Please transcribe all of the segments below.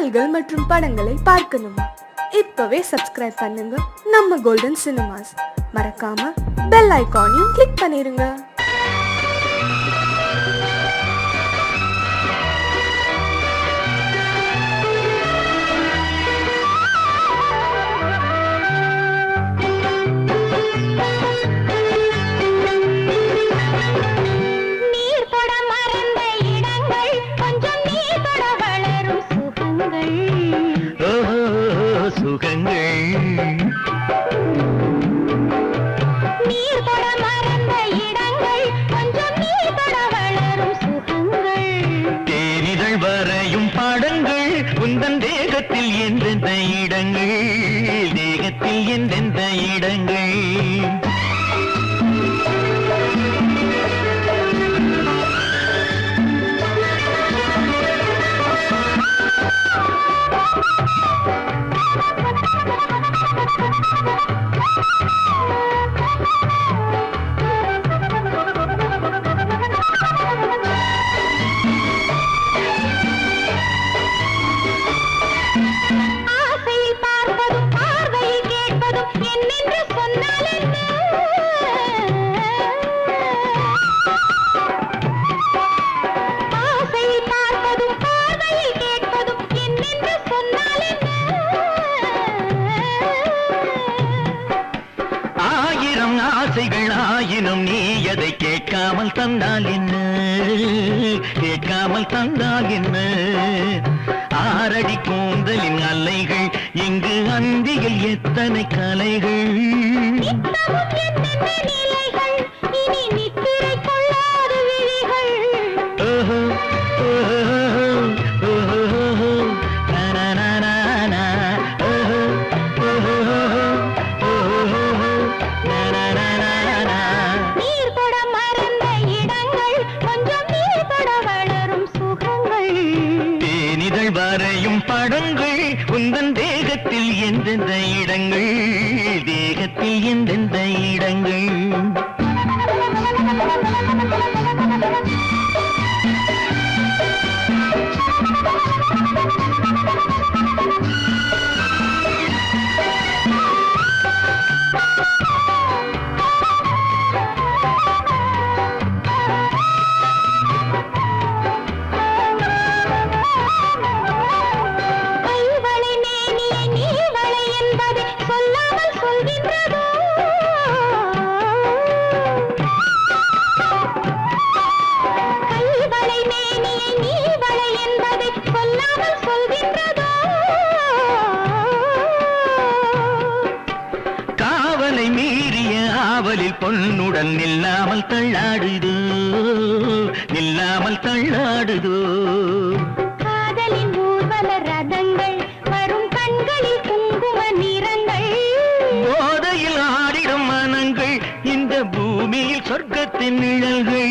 பாடல்கள் மற்றும் படங்களை பார்க்கணுமா? இப்பவே சப்ஸ்கிரைப் பண்ணுங்க நம்ம கோல்டன் சினிமாஸ். மறக்காம பெல் ஐகானையும் கிளிக் பண்ணிருங்க. தேகத்தில் எந்தெந்த இடங்கள், தேகத்தில் எந்தெந்த இடங்கள், ஆயினும் நீ எதை கேட்காமல் தந்தால் என்ன, கேட்காமல் தந்தால் என்ன? ஆரடி கூந்தலின் அலைகள் இங்கு அந்தியில் எத்தனை கலைகள், படங்கள் உந்தன் தேகத்தில் எந்தெந்த இடங்கள், தேகத்தில் எந்தெந்த இடங்கள். காவலை மீறிய ஆவலில் பொன்னுடன் நில்லாமல் தள்ளாடுதோ, நில்லாமல் தள்ளாடுதோ. காதலின் ஊர்வல ரதங்கள் வரும் கண்களில் குங்கும நிறங்கள், போதையில் ஆடிடும் மனங்கள் இந்த பூமியில் சொர்க்கத்தின் நிழல்கள்.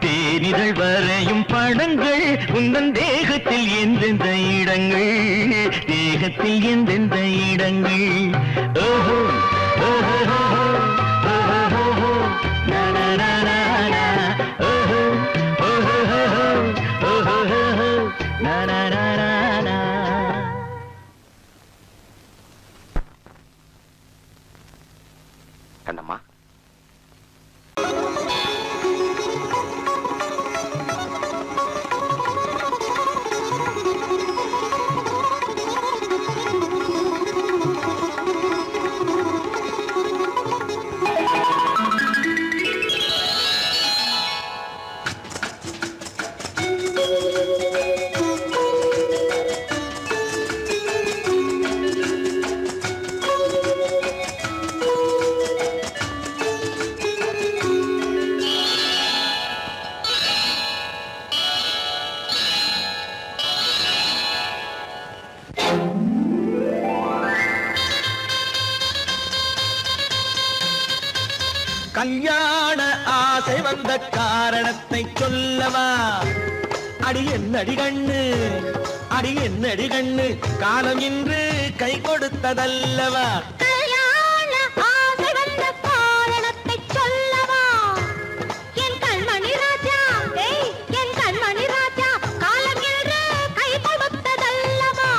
தேனிதழ் வரையும் படங்கள் உந்தன் தேகத்தில் எந்தெந்த இடங்கள், தேகத்தில் எந்தெந்த இடங்கள். ஓஹோ ஓஹோ கண்ணம்மா, வந்த காரணத்தை சொல்லவா? அடி என்னடி கண்ணு, அடி என்னடி கண்ணு, காலம் இன்று கை கொடுத்ததல்லவா? கல்யாண ஆசை வந்த காரணத்தை சொல்லவா? என் கண்மணி ராஜா, ஏய் என் கண்மணி ராஜா, காலம் என்று கை கொடுத்ததல்லவா?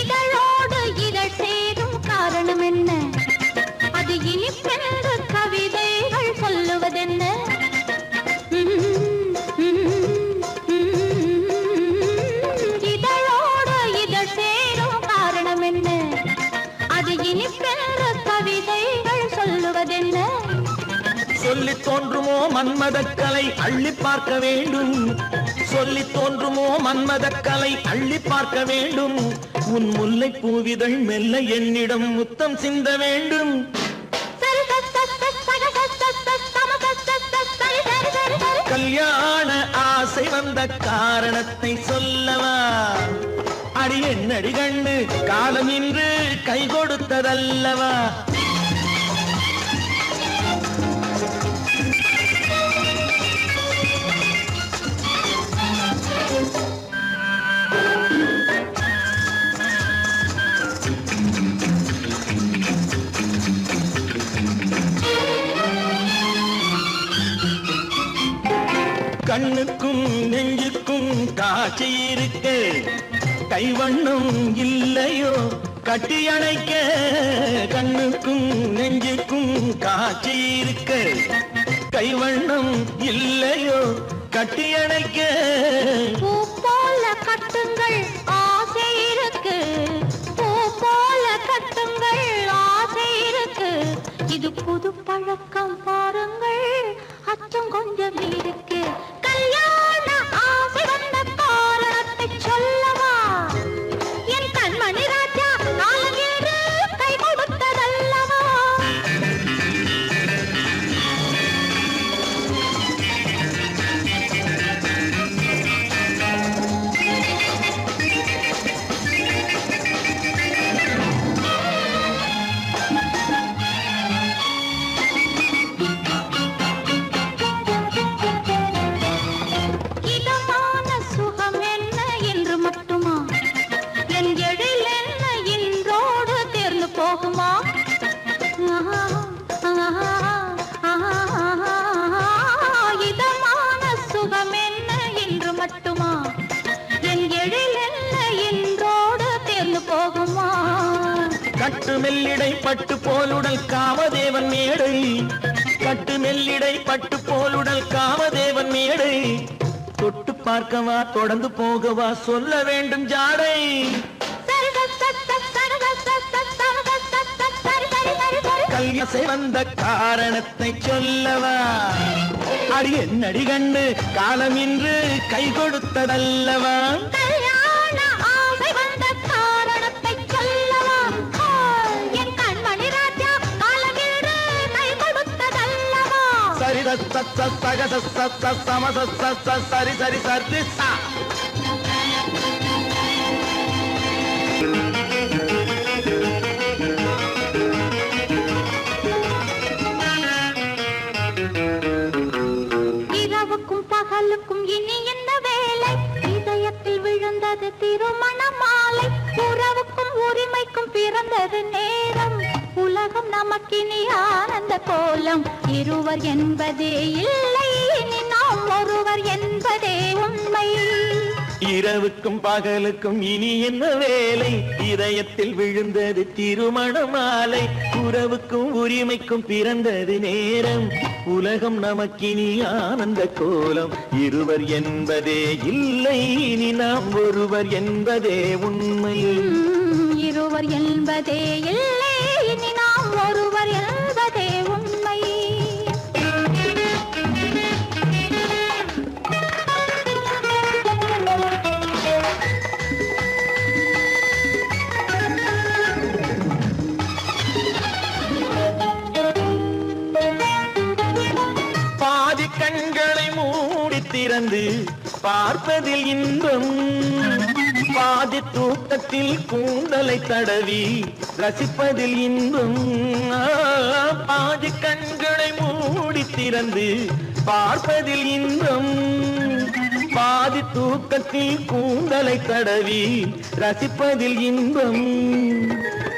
இதழோடு இதழ் சேரும் காரணம் என்ன? அது இனிப்பென்று கவிதைகள் சொல்லுவதென்ன? இதழோடு இதழ் சேரும் காரணம் என்ன? அது இனிப்பென்று கவிதைகள் சொல்லுவதென்ன? சொல்லி தோன்றுமோ மன்மதக்கலை அள்ளி பார்க்க வேண்டும், சொல்லி தோன்றுமோ மன்மதக்கலை அள்ளி பார்க்க வேண்டும். உன் முல்லை பூவிதழ் மெல்ல என்னிடம் முத்தம் சிந்த வேண்டும். கல்யாண ஆசை வந்த காரணத்தை சொல்லவா? அடி என்னடி கண்ணு, காலம் இன்று கை கொடுத்ததல்லவா? கண்ணுக்கும் நெஞ்சுக்கும் காட்சி இருக்க, கைவண்ணம் இல்லையோ கட்டி அணைக்க? கண்ணுக்கும் நெஞ்சுக்கும் காட்சி இருக்க, கைவண்ணம் இல்லையோ கட்டி அணைக்க? பூ போல கட்டுங்கள் ஆசை இருக்கு, பூ போல கட்டுங்கள் ஆசை இருக்கு. இது புது பழக்கம் பாருங்கள், அச்சம் கொஞ்சம் இருக்கு. கல்யாண ஆசை வந்த காரணத்தை சொல்லவா? என் கண்மணி ராஜா, காலம் என்று கை கொடுத்ததல்லவா? இதமான சுகம் என்ன என்று மட்டுமா? என் எழில் என்ன இன்றோடு தேர்ந்து போகுமா? இதமான சுகம் என்ன என்று மட்டுமா? என் எழில் என்ன இன்றோடு தேர்ந்து போகுமா? கட்டு மெல்லிடை பட்டு போலுடல் காமதேவன் மேடை, கட்டு மெல்லிடை பட்டு போலுடல் காமதேவன் மேடை. தொட்டு பார்க்கவா தொடர்ந்து போகவா சொல்ல வேண்டும் ஜாடை. கல்யாசை வந்த காரணத்தை சொல்லவா? அடி என்னடி கண்டு, காலம் இன்று கை கொடுத்ததல்லவா? கல்யாண ஆசை வந்த காரணத்தை சொல்லவா? என் கண்மணி ராஜா, காலம் என்று கை கொடுத்ததல்லவா? சரி சகத சமத சரி சரி சரி சா. இரவுக்கும் பகலுக்கும் இனி என்ன வேலை? இதயத்தில் விழுந்தது திருமண மாலை. உறவுக்கும் உரிமைக்கும் பிறந்தது நேரம். உலகம் நமக்கினி ஆனந்த கோலம். இருவர் என்பதே இல்லை, இனி நாம் ஒருவர் என்பதே உண்மை. இரவுக்கும் பகலுக்கும் இனி என்ன வேலை? இதயத்தில் விழுந்தது திருமண மாலை. உறவுக்கும் உரிமைக்கும் பிறந்தது நேரம். உலகம் நமக்கினி ஆனந்த கோலம். இருவர் என்பதே இல்லை, இனி நாம் ஒருவர் என்பதே உண்மை. இருவர் என்பதே இல்லை, இனி நாம் ஒருவர் என்பதே உண்மை. திறந்து பார்ப்பதில் இன்பம் பாதி தூக்கத்தில் கூந்தலை தடவி ரசிப்பதில் இன்பம் பாதி கண்களை மூடி திறந்து பார்ப்பதில் இன்பம் பாதி தூக்கத்தில் கூந்தலை தடவி ரசிப்பதில் இன்பம்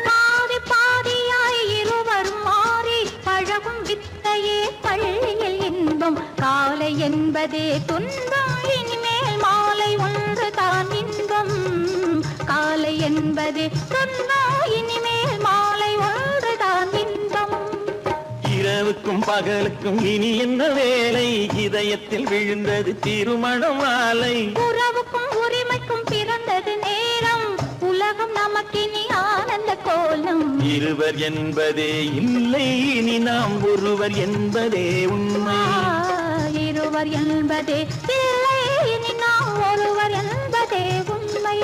பாதி பாதியாய் இருவர் மாறி பழகும் வித்தையே பள்ளியில் இன்பம் காலை என்பதே துன்பம் இனிமேல் மாலை ஒன்று தான் இன்பம் காலை என்பதே துன்பம் இனிமேல் மாலை ஒன்று தான் இன்பம் இரவுக்கும் பகலுக்கும் இனி என்ன வேலை இதயத்தில் விழுந்தது திருமண மாலை உறவுக்கும் உரிமைக்கும் பிறந்தது நேரம் உலகம் நமக்கினி ஆனந்த கோலம் இருவர் என்பதே இல்லை இனி நாம் ஒருவர் என்பதே உண்மை இருவர் என்பதே இல்லை இனி நாம் ஒருவர் என்பதே உண்மை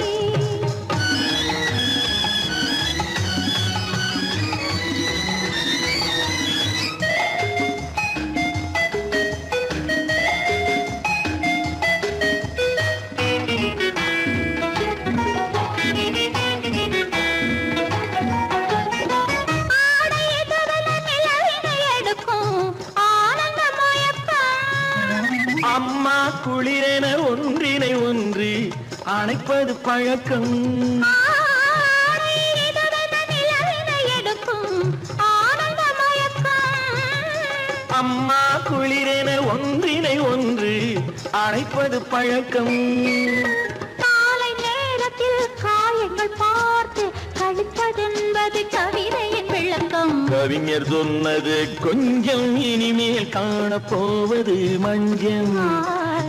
அம்மா குளிரென ஒன்றினை ஒன்று அணைப்பது பழக்கம் அம்மா குளிரென ஒன்றினை ஒன்று அணைப்பது பழக்கம் காலை நேரத்தில் காயங்கள் பார்த்து கழிப்பதென்பது கவிதையின் விளக்கம் கவிஞர் சொன்னது கொஞ்சம் இனிமேல் காணப்போவது மஞ்சள்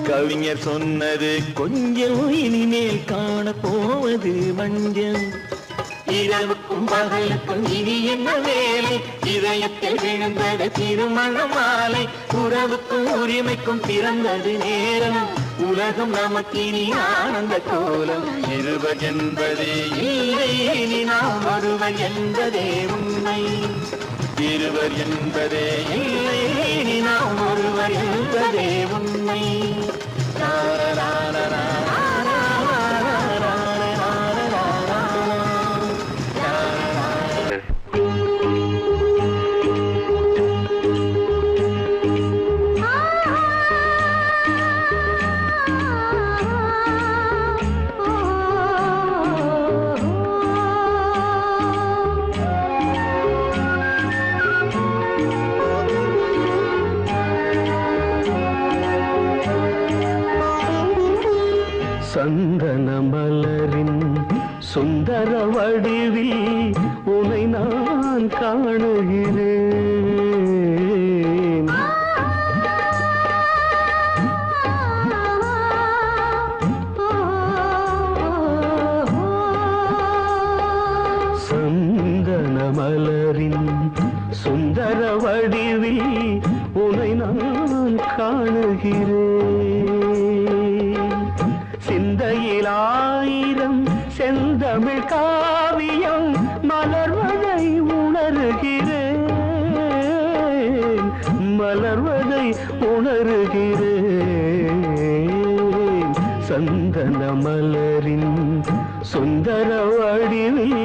கவிஞர் சொன்னது கொஞ்சம் இனிமேல் காணப்போவது மஞ்சள் இரவுக்கும் பகலுக்கும் இனி என்ன வேலை இதயத்தில் விழுந்தது திருமண மாலை உறவுக்கும் உரிமைக்கும் பிறந்தது நேரம் உலகம் நமக்கினி ஆனந்த கோலம் இருவர் என்பதே இல்லை இனி நாம் ஒருவர் என்பதே உண்மை இருவர் என்பதே இல்லை இனி நாம் ஒருவர் என்பதே உண்மை சந்தன மலரின் சுந்தர வடிவில் உனை நான் காணுகிறேன் சந்தன மலரின் சுந்தர வடிவில் உனை நான் காணுகிறேன் சிந்தையில் ஆயிரம் செந்தமிழ் காவியம் மலர்வதை உணர்கிறேன் மலர்வதை உணர்கிறேன் சந்தன மலரின் சுந்தர வடிவில்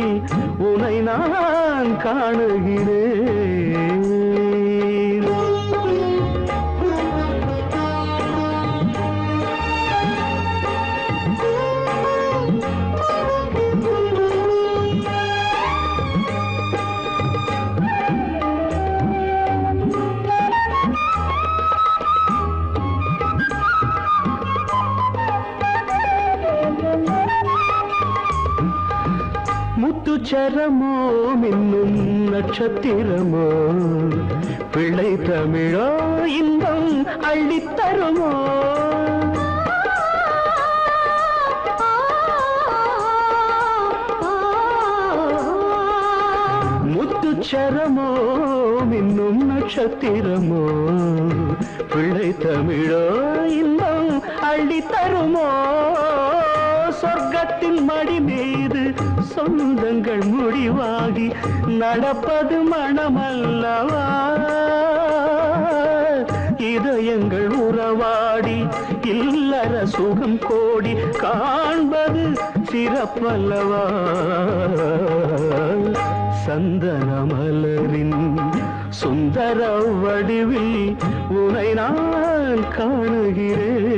உனை நான் காணுகிறேன் முத்துச்சரமோ மின்னும் நட்சத்திரமோ பிள்ளை தமிழோ இன்பம் அள்ளித்தருமோ முத்துச்சரமோ மின்னும் நட்சத்திரமோ பிள்ளை தமிழோ இன்பம் அள்ளித்தருமோ சொர்க்கத்தின் மடி மீது சொந்தங்கள் முடிவாகி நடப்பது மனமல்லவா இதயங்கள் உறவாடி இல்லற சுகம் கோடி காண்பது சிறப்பல்லவா சந்தன மலரின் சுந்தர வடிவில் உனை நான் காணுகிறேன்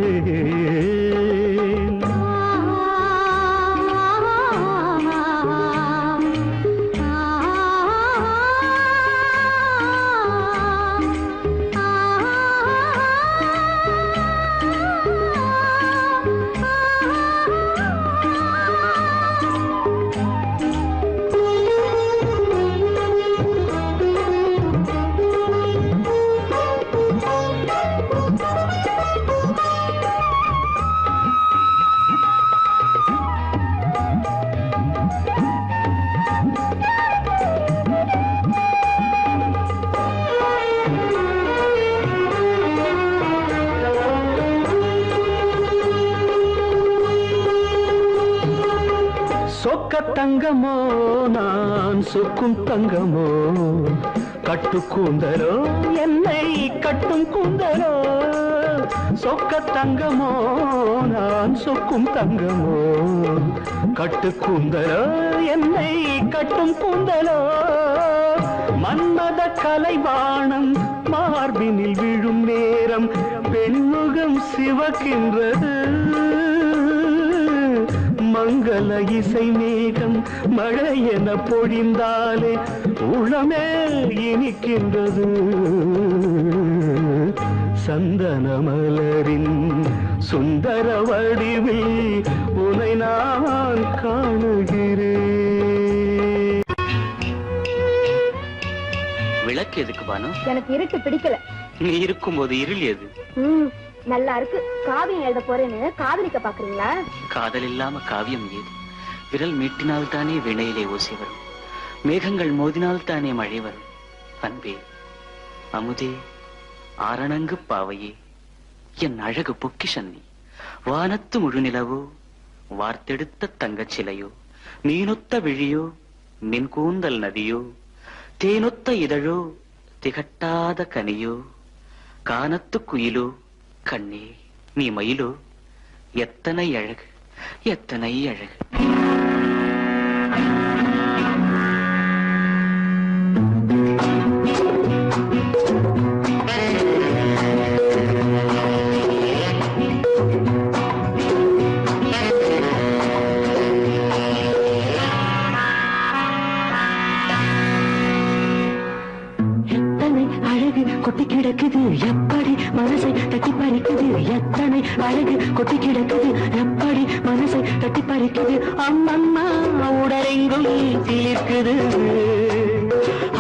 சொக்க தங்கமோ நான் சொக்கும் தங்கமோ கட்டு கூந்தலோ என்னை கட்டும் கூந்தலோ சொக்க தங்கமோ நான் சொக்கும் தங்கமோ கட்டு கூந்தலோ என்னை கட்டும் கூந்தலோ மன்மத கலைவாணம் மார்பினில் விழும் நேரம் பெண்முகம் சிவக்கின்றது மங்கள இசை மேகம் மழை என பொழிந்தாலே உளமே இனிக்கின்றது சந்தன மலரின் சுந்தர வடிவில் உனை நான் காணுகிறேன் விளக்கு எதுக்கு பானு? எனக்கு இருட்டு பிடிக்கல. நீ இருக்கும்போது இருள் எது? நல்லா இருக்கு. காவியம் எழுத போறேன்னு காதலிக்க பாக்குறீங்களா? காதல் இல்லாம காவியம் ஏது? விரல் மீட்டினால் தானே வினையிலே ஓசை வரும், மேகங்கள் மோதினால் தானே மழை வரும். அன்பே, அமுதே, ஆரணங்கு பாவையே, என் அழகு பொக்கிஷன்னி, வானத்து முழுநிலவோ, வார்த்தெடுத்த தங்கச் சிலையோ, நீனொத்த விழியோ, நின் கூந்தல் நதியோ, தேனொத்த இதழோ, திகட்டாத கனியோ, கானத்து குயிலோ, கண்ணே நீ மயிலோ, எத்தனை அழகு, எத்தனை அழகு. கொட்டி கிடக்குது எப்படி மனசை தட்டி பறிக்குது, எத்தனை அழகு கொட்டி கிடக்குது எப்படி மனசை தட்டி பறிக்குது. அம்மம்மா உடலெங்கும் சிலிர்க்குது,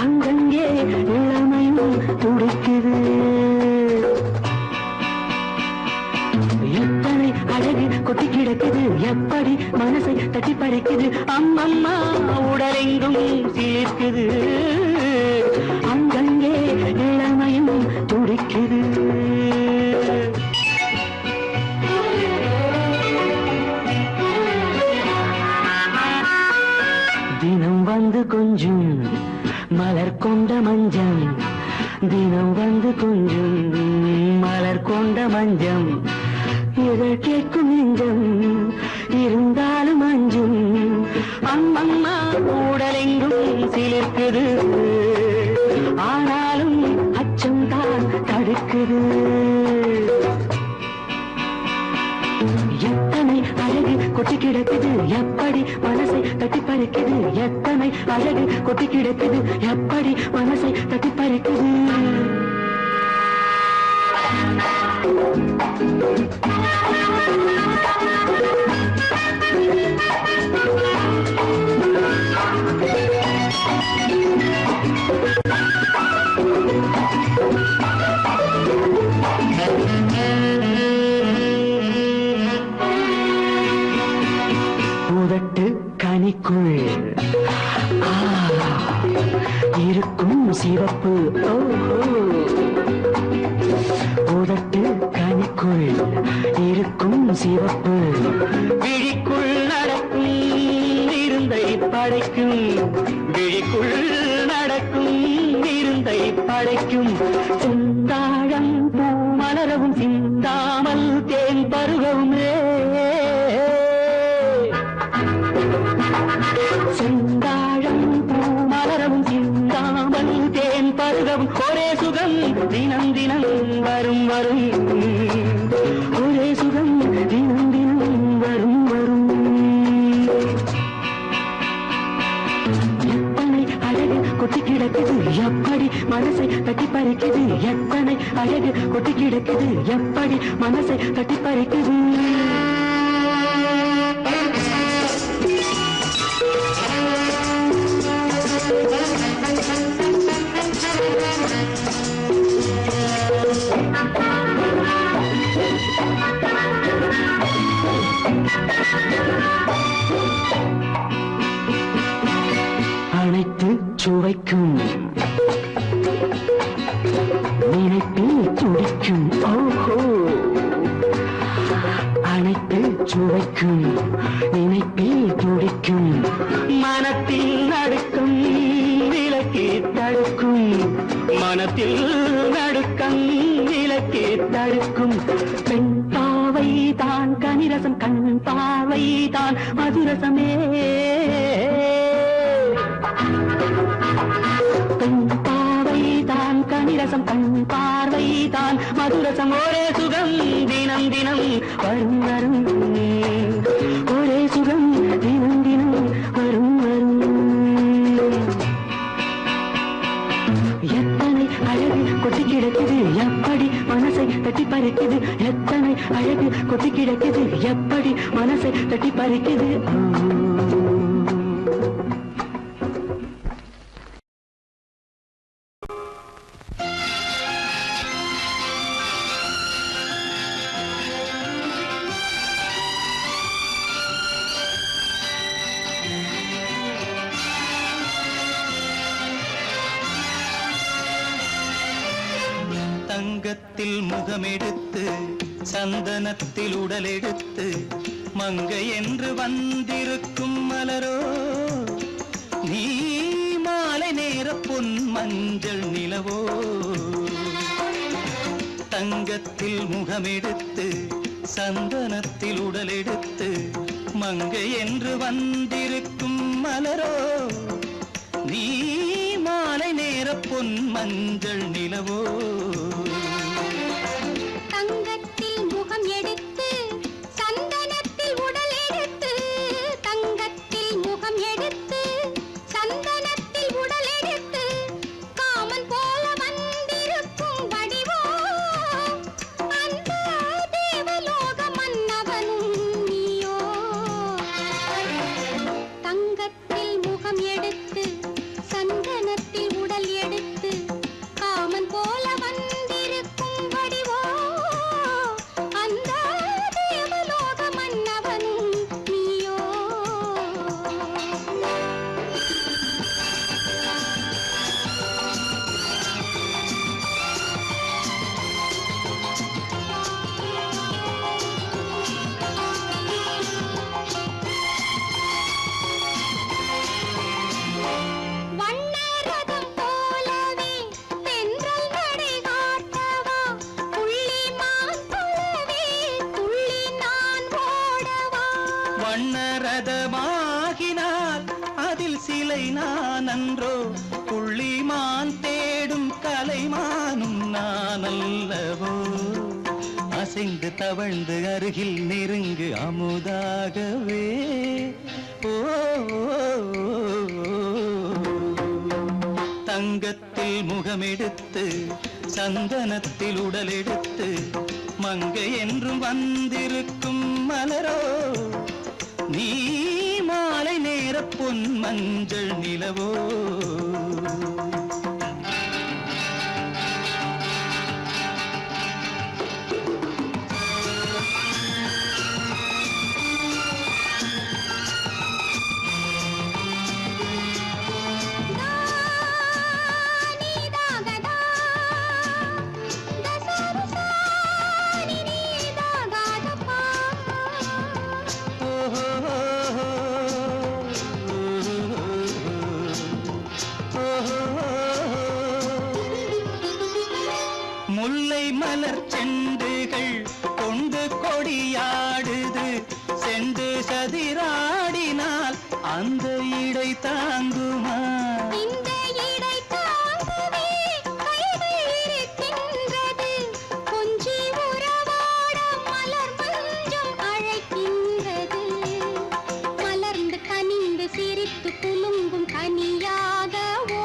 அங்கங்கே இளமையும் துடிக்குது. எத்தனை அழகு கொட்டி கிடக்குது எப்படி மனசை தட்டி பறிக்குது. அம்மம்மா உடலெங்கும் சிலிர்க்குது, அங்கங்கே இளமையும் துடிக்குது. தினம் வந்து கொஞ்சம் மலர் கொண்ட மஞ்சம், தினம் வந்து கொஞ்சம் மலர் கொண்ட மஞ்சம், இதழ் கேட்கும் நெஞ்சம் இருந்தாலும் அஞ்சும். அம்மம்மா உடலெங்கும் சிலிர்க்குது, ஆனாலும் அச்சம் தான் தடுக்குது. எத்தனை அழகு கொட்டி கிடக்குது எப்படி மனசை தட்டி பறிக்குது, எத்தனை அழகு கொட்டி கிடக்குது எப்படி மனசை தட்டி பறிக்குது. பூதட்டு கனிக்குள் இருக்கும் சிவப்பு, பூதட்டு கனிக்குள் இருக்கும் சிவப்பு, விழிக்குள் நடக்கும் இருந்தை படைக்கும், விழிக்குள் நடக்கும் இருந்தை படைக்கும். சிந்தாழம் பூ மலரவும் சிந்தாமல் தேன் பருக உலவுமே செந்தாழம் பூமலரவும் சிந்தாமல் தேன் பருகவும் ஒரே சுகம் தினம் தினம் வரும் வரும் ஒரே சுகம் தினம் தினம் வரும் வரும் எத்தனை அழகு கொட்டி கிடக்குது எப்படி மனசை தட்டி பறிக்குது எத்தனை அழகு கொட்டி கிடக்குது எப்படி மனசை தட்டி பறிக்குது அனைத்து சுவைக்கும் நினைப்பில் துடிக்கும் ஓஹோ அனைத்து சுவைக்கும் நினைப்பில் துடிக்கும் மனத்தில் நடுக்கும் விலக்கி தடுக்கும் மனத்தில் நடுக்கம் விலக்கி தடுக்கும் பெண் பாவை தான் கனிரசம் கண் பாவை தான் மதுரசமே பெண் பாவை தான் கனிரசம் கண் பார்வை தான் மதுரசம் ஒரே சுகம் தினம் தினம் வரும் வரும் ஒரே சுகம் தினம் தினம் வரும் வரும் எத்தனை அழகு கொட்டி கிடக்குது எப்படி மனசை தட்டி பறிக்குது எத்தனை அழகு கொட்டி கிடக்குது எப்படி மனசை தட்டி பறிக்குது தங்கத்தில் முகமெடுத்து சந்தனத்தில் உடலெடுத்து மங்கை என்று வந்திருக்கும் மலரோ நீ மாலை நேர பொன் மஞ்சள் நிலவோ தங்கத்தில் முகமெடுத்து சந்தனத்தில் உடலெடுத்து மங்கை என்று வந்திருக்கும் மலரோ நீ மாலை நேர பொன் மஞ்சள் நிலவோ தங்கத்தில் முகம் எடுத்து சந்தனத்தில் உடல் எடுத்து தங்கத்தில் முகம் எடுத்து சந்தனத்தில் உடல் எடுத்து காமன் போல வந்திருக்கும் வடிவோ அந்த தேவலோக மன்னவனும் நீயோ தங்கத்தில் முகம் எடுத்து சந்தனத்தில் உடல் எடுத்து காமன் போல வந்திருக்கும் வடிவோ அந்த தேவலோக மன்னவனும் நீயோ வண்ணரதம் போலவே தென்றல் நடை காட்டவா புள்ளிமான் போலவே துள்ளி நான் ஓடவா வண்ணரதமாகினால் அதில் சிலை நான் அன்றோ புள்ளிமான் தேடும் கலைமானும் நான் அல்லவோ அசைந்து தவழ்ந்து அருகில் நெருங்கு அமுதாகவே ஓ தங்கத்தில் முகமெடுத்து சந்தனத்தில் உடலெடுத்து மங்கை என்றும் வந்திருக்கும் மலரோ நீ மாலை நேர பொன் மஞ்சள் நிலவோ முல்லை மலர் செண்டுகள் கொண்டு கொடியா தாங்குமா? இந்த இடை தாங்குவே கைகள் இருக்கின்றது. கொஞ்சி உறவாட மலர் மஞ்சம் அழைக்கின்றது. மலர்ந்து கனிந்து சிரித்து குலுங்கும் கனியாகவோ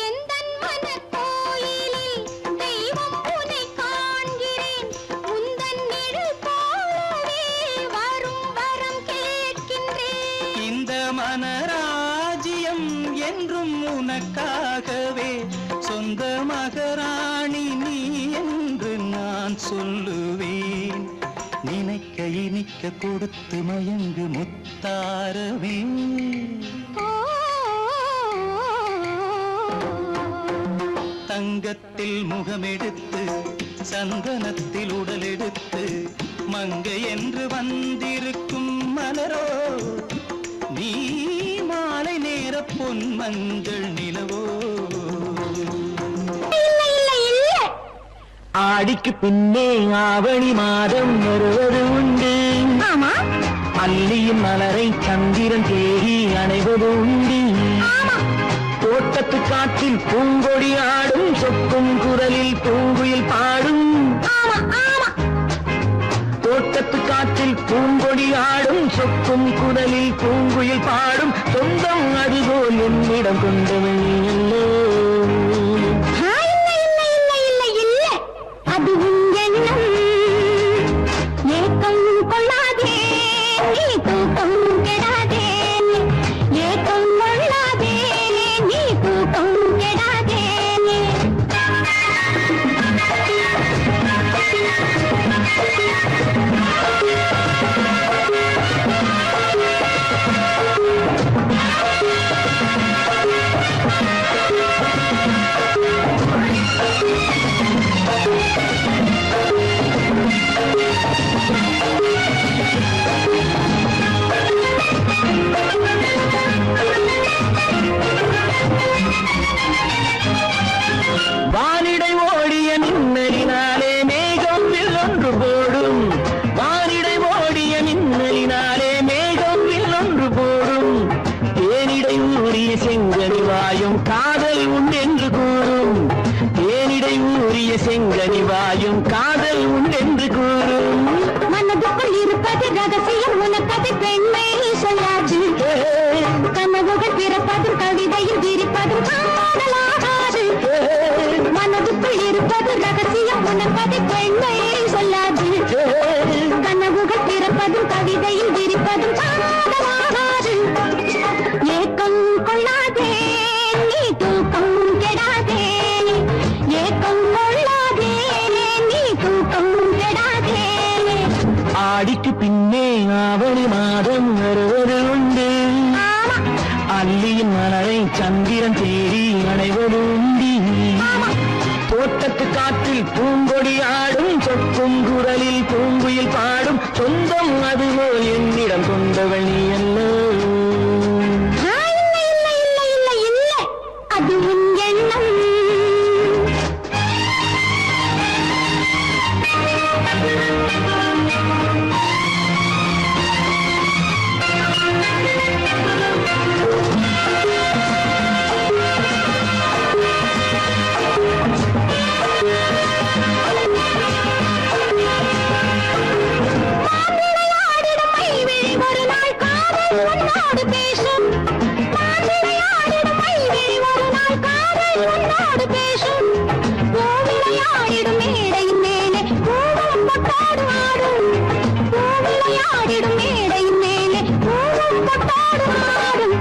எந்தன் மனக்கோயிலில் தெய்வம் உன்னை காண்கிறேன். உந்தன் நிழல் போலவே வரும் வரம் கேட்கின்றேன். இந்த மனராஜ்யம் என்றும் உனக்காகவே, சொந்த மகராணி நீ என்று நான் சொல்லுவேன். நினைக்க இனிக்க கொடுத்து மயங்கு முத்தாரவே. ஓ தங்கத்தில் முகமெடுத்து சந்தனத்தில் உடலெடுத்து மங்கை என்று வந்திருக்கும் மலரோ, நீ மாலை நேர பொன் மஞ்சள் நிலவோ. ஆடிக்கு பின்னே ஆவணி மாதம் வருவது உண்டு. அல்லியின் மலரை சந்திரன் தேடி அணைவது உண்டு. தோட்டத்து காற்றில் பூங்கொடி ஆடும், சொக்கும் குரலில் பூங்குயில் பாடும். தோட்டத்து காற்றில் பூங்கொடி ஆடும், சொக்கும் குரலில் பூங்குயில் பாடும். சொந்தம் அதுபோல் என்னிடம் கொண்டவள் நீ அல்லோ. அது உன் எண்ணம். ஏக்கம் கொள்ளாதே, நீ தூக்கம் கெடாதே. ஏக்கம் கொள்ளாதே, நீ தூக்கம் கெடாதே. வானிடை ஓடிய மின்னலினாலே மேகம் வில்லொன்று போடும். வானிடை ஓடிய மின்னலினாலே மேகம் வில்லொன்று போடும். தேனிடை ஊறிய செங்கனி வாயும் காதல் உண்டென்று கூறும். தேனிடை ஊறிய செங்கனி வாயும் காதல் உண்டென்று கூறும். மனதுக்குள் இருப்பது ரகசியம், உனக்கது பெண்மை சொல்லாது. கனவுகள் பிறப்பதும் கவிதையில் விரிப்பதும் காதலாகாது. மனதுக்குள் இருப்பது ரகசியம், உனக்கது பெண்மை சொல்லாது. கனவுகள் பிறப்பதும் கவிதையில் விரிப்பதும் காதலாகாது. ஏக்கம் கொள்ளாதே, நீ தூக்கம் கெடாதே. ஏக்கம் கொள்ளாதே, நீ தூக்கம் கெடாதே. ஆடிக்கு பின்னே ஆவணி மாதம் வருவது உண்டு. அல்லியின் மலரை சந்திரன் தேடி அணைவது உண்டு. தோட்டத்து காற்றில் பூங்கொடி ஆடும், சொக்கும் குரலில் பூங்குயில் பாடும். சொந்தம் அதுபோல் என்னிடம் கொண்டவள் நீ அல்ல. அது உன் எண்ணம். ஒரு நாள் காதல் உன்னோடு பேசும். விளையாடிடும் மைவிழி ஒரு நாள் காதல் உன்னோடு பேசும். விளையாடிடும் மேடையின் மேலே பூவும் பொட்டாடு ஆடும். விளையாடிடும் மேடையின் மேலே பூவும் பொட்டாடு ஆடும்.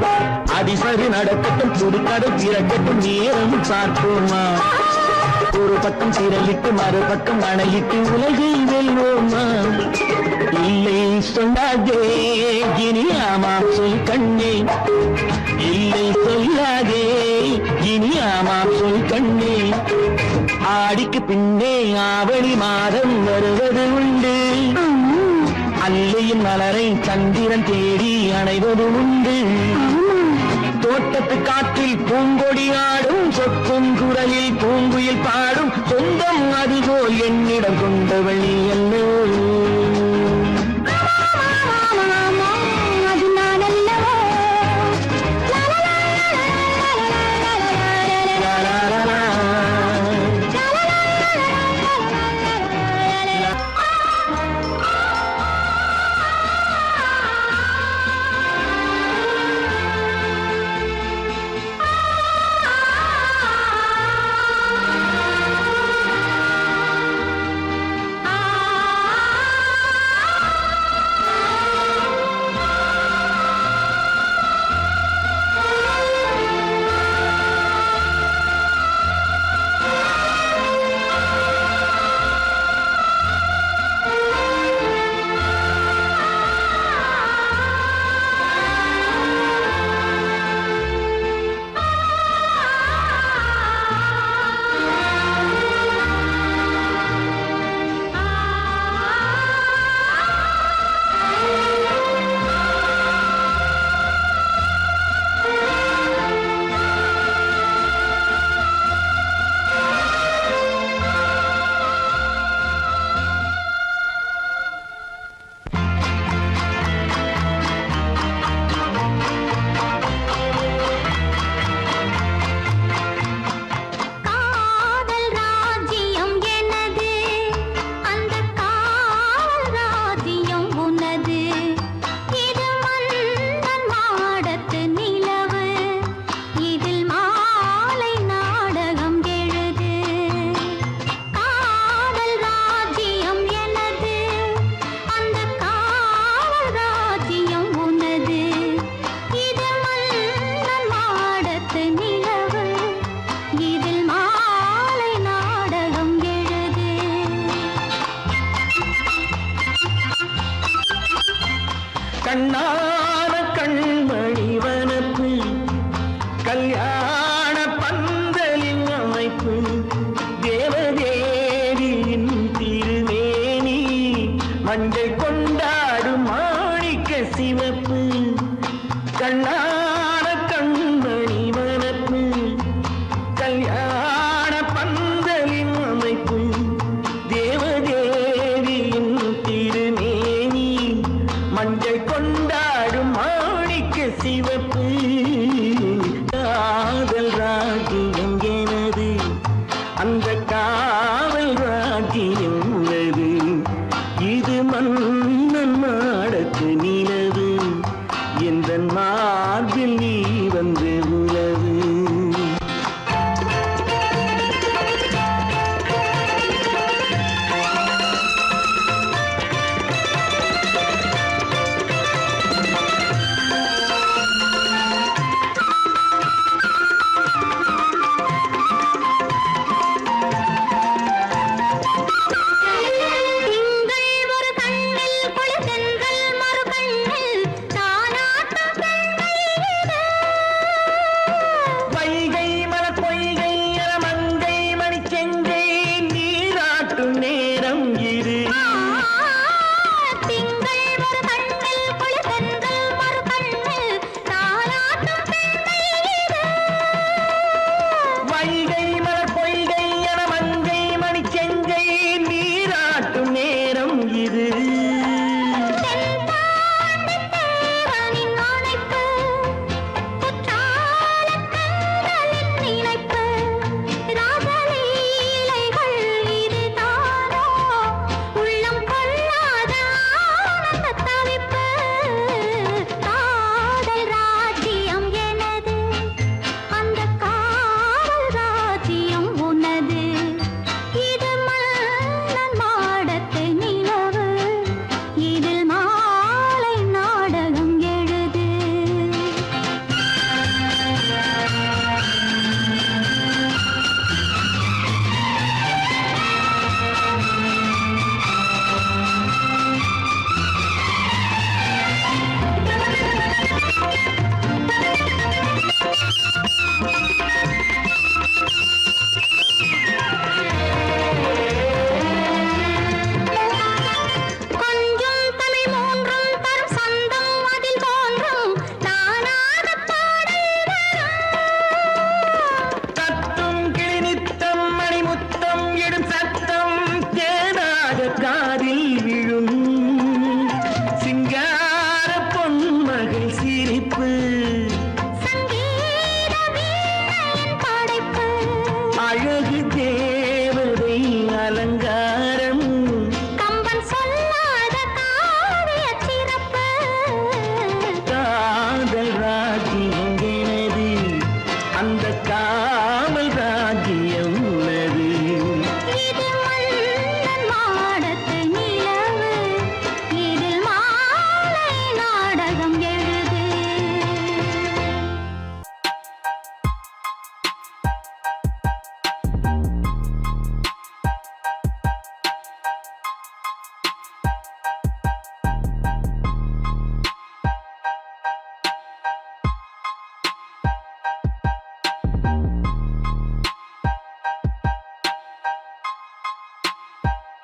அதிசரி நடக்கட்டும், சுடுக்கடை திறக்கட்டும், நேரம் பார்ப்போமா. ஒரு பக்கம் திரளிட்டு மறுபக்கம் அணையிட்டு உலகை வெல்வோமா. இல்லை சொல்லாதே இனி ஆமாம் சொல் கண்ணே. இல்லை சொல்லாதே இனி ஆமாம் சொல் கண்ணே. ஆடிக்கு பின்னே ஆவணி மாதம் வருவது உண்டு. அல்லையின் மலரை சந்திரன் தேடி அணைவது உண்டு. தோட்டத்து காற்றில் பூங்கொடி ஆடும், சொக்கும் குரலில் பூங்குயில் பாடும், சொந்தம் அதுபோல் என்னிடம் கொண்டவள் நீ அல்ல.